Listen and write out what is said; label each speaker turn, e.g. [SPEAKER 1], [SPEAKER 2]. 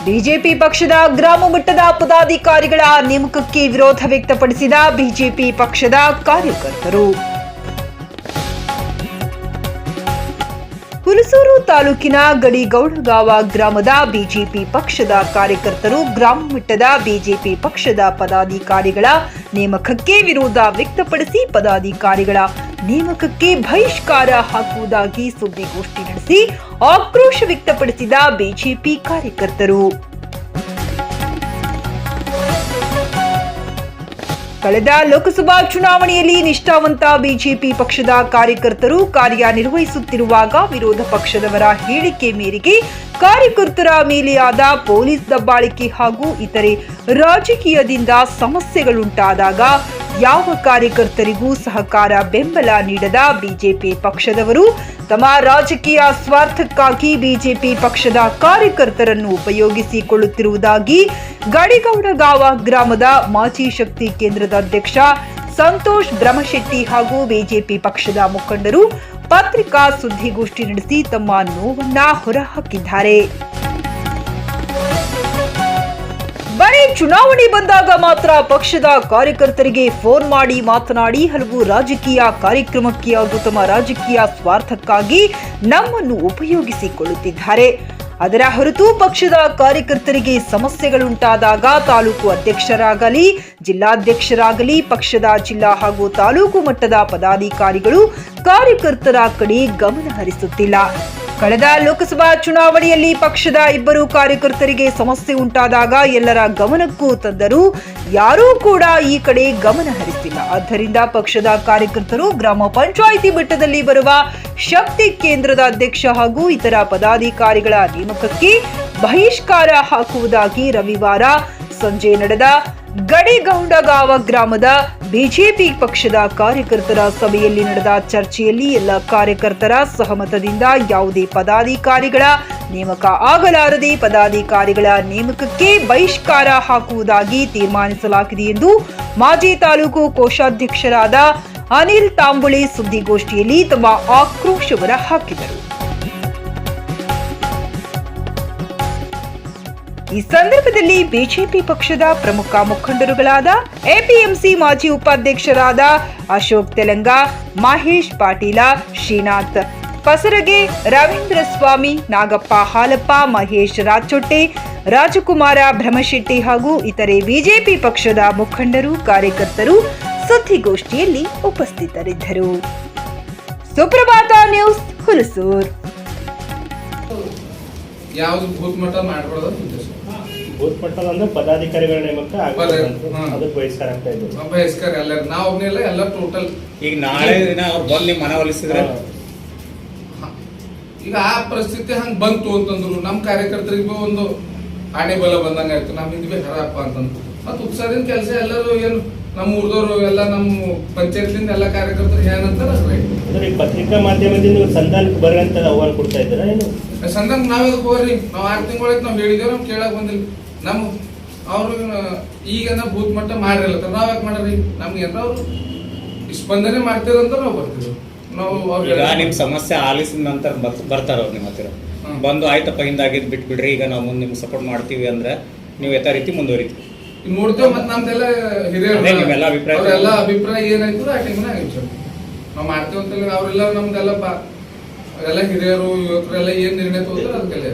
[SPEAKER 1] BJP ಪಕ್ಷದ ಗ್ರಾಮ ಮಟ್ಟದ ಪದಾಧಿಕಾರಿಗಳ ನೇಮಕಕ್ಕೆ ವಿರೋಧ ವ್ಯಕ್ತಪಡಿಸಿದ ಬಿಜೆಪಿ ಪಕ್ಷದ ಕಾರ್ಯಕರ್ತರು. ಹುಣಸೂರು ತಾಲೂಕಿನ ಗಡಿಗೌಡಗಾವ ಗ್ರಾಮದ ಬಿಜೆಪಿ ಪಕ್ಷದ ಕಾರ್ಯಕರ್ತರು ಗ್ರಾಮ ಮಟ್ಟದ ಬಿಜೆಪಿ ಪಕ್ಷದ ಪದಾಧಿಕಾರಿಗಳ ನೇಮಕಕ್ಕೆ ವಿರೋಧ ವ್ಯಕ್ತಪಡಿಸಿ ಪದಾಧಿಕಾರಿಗಳ ನೇಮಕಕ್ಕೆ ಬಹಿಷ್ಕಾರ ಹಾಕುವುದಾಗಿ ಸುದ್ದಿಗೋಷ್ಠಿ ನಡೆಸಿ ಆಕ್ರೋಶ ವ್ಯಕ್ತಪಡಿಸಿದ ಬಿಜೆಪಿ ಕಾರ್ಯಕರ್ತರು. ಕಳೆದ ಲೋಕಸಭಾ ಚುನಾವಣೆಯಲ್ಲಿ ನಿಷ್ಠಾವಂತ ಬಿಜೆಪಿ ಪಕ್ಷದ ಕಾರ್ಯಕರ್ತರು ಕಾರ್ಯನಿರ್ವಹಿಸುತ್ತಿರುವಾಗ ವಿರೋಧ ಪಕ್ಷದವರ ಹೇಳಿಕೆ ಮೇರೆಗೆ ಕಾರ್ಯಕರ್ತರ ಮೇಲೆ ಆದ ಪೊಲೀಸ್ ದಬ್ಬಾಳಿಕೆ ಹಾಗೂ ಇತರೆ ರಾಜಕೀಯದಿಂದ ಸಮಸ್ಯೆಗಳುಂಟಾದಾಗ ಯಾವ ಕಾರ್ಯಕರ್ತರಿಗೂ ಸಹಕಾರ ಬೆಂಬಲ ನೀಡದ ಬಿಜೆಪಿ ಪಕ್ಷದವರು ತಮ್ಮ ರಾಜಕೀಯ ಸ್ವಾರ್ಥಕ್ಕಾಗಿ ಬಿಜೆಪಿ ಪಕ್ಷದ ಕಾರ್ಯಕರ್ತರನ್ನು ಉಪಯೋಗಿಸಿಕೊಳ್ಳುತ್ತಿರುವುದಾಗಿ ಗಡಿಗೌಡಗಾವ ಗ್ರಾಮದ ಮಾಜಿ ಶಕ್ತಿ ಕೇಂದ್ರದ ಅಧ್ಯಕ್ಷ ಸಂತೋಷ್ ಬ್ರಹ್ಮಶೆಟ್ಟಿ ಹಾಗೂ ಬಿಜೆಪಿ ಪಕ್ಷದ ಮುಖಂಡರು ಪತ್ರಿಕಾ ಸುದ್ದಿಗೋಷ್ಠಿ ನಡೆಸಿ ತಮ್ಮ ನೋವನ್ನ ಹೊರಹಾಕಿದ್ದಾರೆ. ಬರೀ ಚುನಾವಣೆ ಬಂದಾಗ ಮಾತ್ರ ಪಕ್ಷದ ಕಾರ್ಯಕರ್ತರಿಗೆ ಫೋನ್ ಮಾಡಿ ಮಾತನಾಡಿ ಹಲವು ರಾಜಕೀಯ ಕಾರ್ಯಕ್ರಮಕ್ಕೆ ಹಾಗೂ ತಮ್ಮ ರಾಜಕೀಯ ಸ್ವಾರ್ಥಕ್ಕಾಗಿ ನಮ್ಮನ್ನು ಉಪಯೋಗಿಸಿಕೊಳ್ಳುತ್ತಿದ್ದಾರೆ. ಅದರ ಹೊರತು ಪಕ್ಷದ ಕಾರ್ಯಕರ್ತರಿಗೆ ಸಮಸ್ಯೆಗಳುಂಟಾದಾಗ ತಾಲೂಕು ಅಧ್ಯಕ್ಷರಾಗಲಿ ಜಿಲ್ಲಾಧ್ಯಕ್ಷರಾಗಲಿ ಪಕ್ಷದ ಜಿಲ್ಲಾ ಹಾಗೂ ತಾಲೂಕು ಮಟ್ಟದ ಪದಾಧಿಕಾರಿಗಳು ಕಾರ್ಯಕರ್ತರ ಕಡೆ ಗಮನ ಹರಿಸುತ್ತಿಲ್ಲ. ಕಳೆದ ಲೋಕಸಭಾ ಚುನಾವಣೆಯಲ್ಲಿ ಪಕ್ಷದ ಇಬ್ಬರು ಕಾರ್ಯಕರ್ತರಿಗೆ ಸಮಸ್ಯೆ ಉಂಟಾದಾಗ ಎಲ್ಲರ ಗಮನಕ್ಕೂ ತಂದರೂ ಯಾರೂ ಕೂಡ ಈ ಕಡೆ ಗಮನ ಹರಿಸಿಲ್ಲ. ಆದ್ದರಿಂದ ಪಕ್ಷದ ಕಾರ್ಯಕರ್ತರು ಗ್ರಾಮ ಪಂಚಾಯಿತಿ ಮಟ್ಟದಲ್ಲಿ ಬರುವ ಶಕ್ತಿ ಕೇಂದ್ರದ ಅಧ್ಯಕ್ಷ ಹಾಗೂ ಇತರ ಪದಾಧಿಕಾರಿಗಳ ನೇಮಕಕ್ಕೆ ಬಹಿಷ್ಕಾರ ಹಾಕುವುದಾಗಿ ರವಿವಾರ ಸಂಜೆ ನಡೆದ ಗಡಿಗೌಡಗಾವ ಗ್ರಾಮದ ಬಿಜೆಪಿ ಪಕ್ಷದ ಕಾರ್ಯಕರ್ತರ ಸಭೆಯಲ್ಲಿ ನಡೆದ ಚರ್ಚೆಯಲ್ಲಿ ಎಲ್ಲ ಕಾರ್ಯಕರ್ತರ ಸಹಮತದಿಂದ ಯಾವುದೇ ಪದಾಧಿಕಾರಿಗಳ ನೇಮಕ ಆಗಲಾರದೆ ಪದಾಧಿಕಾರಿಗಳ ನೇಮಕಕ್ಕೆ ಬಹಿಷ್ಕಾರ ಹಾಕುವುದಾಗಿ ತೀರ್ಮಾನಿಸಲಾಗಿದೆ ಎಂದು ಮಾಜಿ ತಾಲೂಕು ಕೋಶಾಧ್ಯಕ್ಷರಾದ ಅನಿಲ್ ತಾಂಬುಳೆ ಸುದ್ದಿಗೋಷ್ಠಿಯಲ್ಲಿ ತಮ್ಮ ಆಕ್ರೋಶ ಹೊರಹಾಕಿದರು. ಈ ಸಂದರ್ಭದಲ್ಲಿ ಬಿಜೆಪಿ ಪಕ್ಷದ ಪ್ರಮುಖ ಮುಖಂಡರುಗಳಾದ ಎಪಿಎಂಸಿ ಮಾಜಿ ಉಪಾಧ್ಯಕ್ಷರಾದ ಅಶೋಕ್ ತೆಲಂಗ, ಮಹೇಶ್ ಪಾಟೀಲ, ಶ್ರೀನಾಥ್ ಪಸರಗೆ, ರವೀಂದ್ರ ಸ್ವಾಮಿ, ನಾಗಪ್ಪ ಹಾಲಪ್ಪ, ಮಹೇಶ್ ರಾಚೊಟ್ಟೆ, ರಾಜಕುಮಾರ ಬ್ರಹ್ಮಶೆಟ್ಟಿ ಹಾಗೂ ಇತರೆ ಬಿಜೆಪಿ ಪಕ್ಷದ ಮುಖಂಡರು ಕಾರ್ಯಕರ್ತರು ಸುದ್ದಿಗೋಷ್ಠಿಯಲ್ಲಿ ಉಪಸ್ಥಿತರಿದ್ದರು. ಸುಪ್ರಭಾತ ನ್ಯೂಸ್, ಹುಣಸೂರು.
[SPEAKER 2] ಯಾವುದು ಬೂತ್ ಮಟ್ಟ ಮಾಡಬಾರ್ದು
[SPEAKER 3] ಬೂತ್ ಮಟ್ಟ ಅಂದ್ರೆ ಪದಾಧಿಕಾರಿಗಳ ನೇಮಕ ಅದಕ್ಕೆ ಬಹಿಷ್ಕಾರ ಅಂತ ಇದ್ರು.
[SPEAKER 2] ಬಹಿಷ್ಕಾರ ಎಲ್ಲರೂ ನಾವು ಒಬ್ಬನಿಲ್ಲ ಎಲ್ಲ ಟೋಟಲ್.
[SPEAKER 4] ಈಗ ನಾಳೆ ದಿನ ಅವ್ರು ಬಂದು ನಿಮ್ಮ ಮನವೊಲಿಸಿದ್ರೆ
[SPEAKER 2] ಈಗ ಆ ಪರಿಸ್ಥಿತಿ ಹಂಗ ಬಂತು ಅಂತಂದ್ರು ನಮ್ಮ ಕಾರ್ಯಕರ್ತರಿಗೆ ಒಂದು ಆಣೆ ಬಲ ಬಂದಂಗ ಆಯ್ತು. ನಮ್ ಹಿಂದ್ಬಿ ಹರಪ್ಪ ಅಂತಂದ್ರು ಮತ್ ಉತ್ಸಾಹದಿಂದ ಕೆಲಸ ಎಲ್ಲರೂ ಏನು ನಮ್ಮ ಊರ್ದವ್ರು ಎಲ್ಲ ನಮ್ಮ ಪಂಚಾಯತ್ಲಿಂದ ಎಲ್ಲ ಕಾರ್ಯಕರ್ತರು ಏನಂತಾರ
[SPEAKER 3] ಈ ಪತ್ರಿಕಾ ಮಾಧ್ಯಮದಿಂದ ನೀವು ಸಂಧಾನಕ್ಕೆ ಬರಂತ ಆಹ್ವಾನ ಕೊಡ್ತಾ ಇದ್ದೀರಾ ಏನು?
[SPEAKER 2] ಸಂಧಾನ ನಾವ್ ಹೋಗ್ರಿ ನಾವು 6 ತಿಂಗಳಾಯ್ತು ನಾವು ಹೇಳಿದೇವ್ ನಮ್ ಕೇಳಕ್ ಬಂದಿಲ್ಲ. ನಮ್ ಅವ್ರು ಈಗ ಬೂತ್ ಮಟ್ಟ ಮಾಡಿರಲ್ಲ ನಾವ್ ಯಾಕೆ ಮಾಡ್ರಿ ನಮ್ಗೆ ಏನಾರ ಅವ್ರು ಸ್ಪಂದನೆ ಮಾಡ್ತೀರಂತ ನಾವು ಬರ್ತೀವಿ. ನಾವು
[SPEAKER 4] ನಿಮ್ ಸಮಸ್ಯೆ ಆಲಿಸಿದ ನಂತರ ಬರ್ತಾರ ಅವ್ರು ನಿಮ್ಮ ಹತ್ತಿರ ಬಂದು ಆಯ್ತಪ್ಪ ಹಿಂದಾಗಿದ್ ಬಿಟ್ಬಿಡ್ರಿ ಈಗ ನಾವು ಮುಂದೆ ನಿಮ್ಗೆ ಸಪೋರ್ಟ್ ಮಾಡ್ತೀವಿ ಅಂದ್ರೆ ನೀವು ಯಥಾ ರೀತಿ ಮುಂದುವರಿತೀವಿ
[SPEAKER 2] ನೋಡ್ತೇವೆ. ಮತ್ ನಮ್ದೆಲ್ಲ ಹಿರಿಯರು ಅಭಿಪ್ರಾಯ ಏನಾಯ್ತು ಆ ಟೈಮ್ನ ನಾವು ಮಾಡ್ತೇವೆ ಅಂತ ಅವ್ರೆಲ್ಲ ನಮ್ದೆಲ್ಲ ಎಲ್ಲ ಹಿರಿಯರು ಯುವಕರೆಲ್ಲ ಏನ್ ನಿರ್ಣಯ ತಗೋತಾರೆ ಅದಕ್ಕೆಲ್ಲ